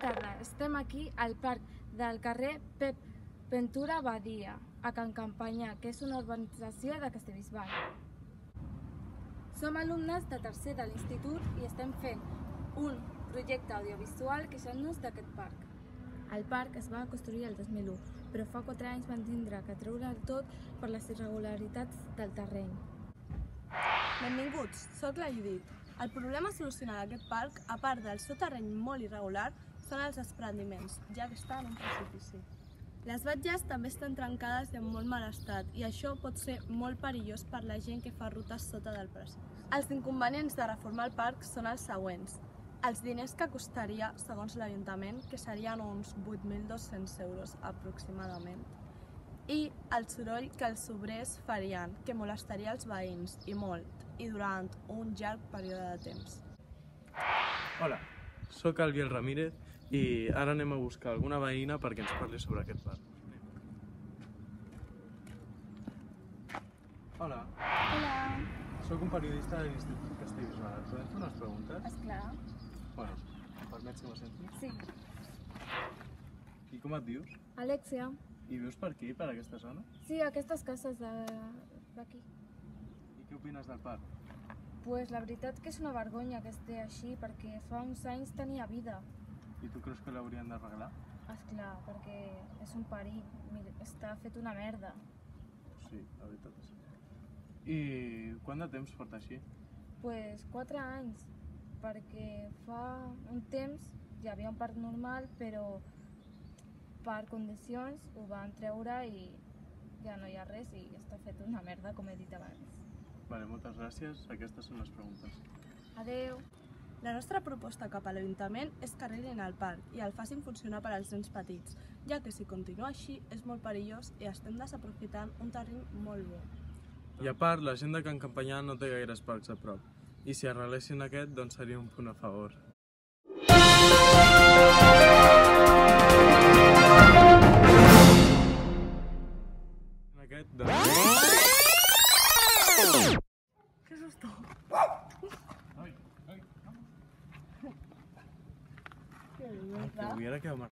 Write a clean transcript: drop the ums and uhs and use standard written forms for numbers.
tarda. Estem aquí al parc del carrer Pep Ventura Badia, a Can Campanyà, que és una urbanització de Castellbisbal. Som alumnes de tercer de l'institut i estem fent un projecte audiovisual queixant-nos d'aquest parc. El parc es va construir el 2001, però fa 4 anys van tindre que treure'l tot per les irregularitats del terreny. Benvinguts, soc la Judit. El problema a solucionar d'aquest parc, a part del seu terreny molt irregular, són els desprendiments, ja que està en un precipici. Les batlles també estan trencades i en molt mal estat, i això pot ser molt perillós per la gent que fa rutes sota del precipici. Els inconvenients de reformar el parc són els següents. Els diners que costaria, segons l'Ajuntament, que serien uns 8.200 euros aproximadament, i el soroll que els obrers farien, que molestaria els veïns, i molt, i durant un llarg període de temps. Hola, sóc el Biel Ramírez i ara anem a buscar alguna veïna perquè ens parli sobre aquest parc. Hola. Hola. Sóc un periodista de l'Institut Castellbisbal. Et podem fer unes preguntes? Esclar. Bueno, em permets que me senti? Sí. I com et dius? Alexia. I vius per aquí, per aquesta zona? Sí, aquestes cases d'aquí. I què opines del parc? Pues la veritat que és una vergonya que estigui així, perquè fa uns anys tenia vida. I tu creus que l'haurien d'arreglar? Esclar, perquè és un perill. Mira, està fet una merda. Sí, la veritat és. I quant de temps porta així? Pues 4 anys, perquè fa un temps hi havia un parc normal, però per condicions ho van treure i ja no hi ha res i està fet una merda, com he dit abans. Vale, moltes gràcies. Aquestes són les preguntes. Adeu. La nostra proposta cap a l'Ajuntament és que arreglin el parc i el facin funcionar per als nens petits, ja que si continua així és molt perillós i estem desaprofitant un terreny molt bo. I a part, la gent de Can Campanyà no té gaires parcs a prop. I si arreglessin aquest, doncs seria un punt a favor. Aquest, doncs... ¡Qué susto! Ai, ai, no. Que hubiera quedado más.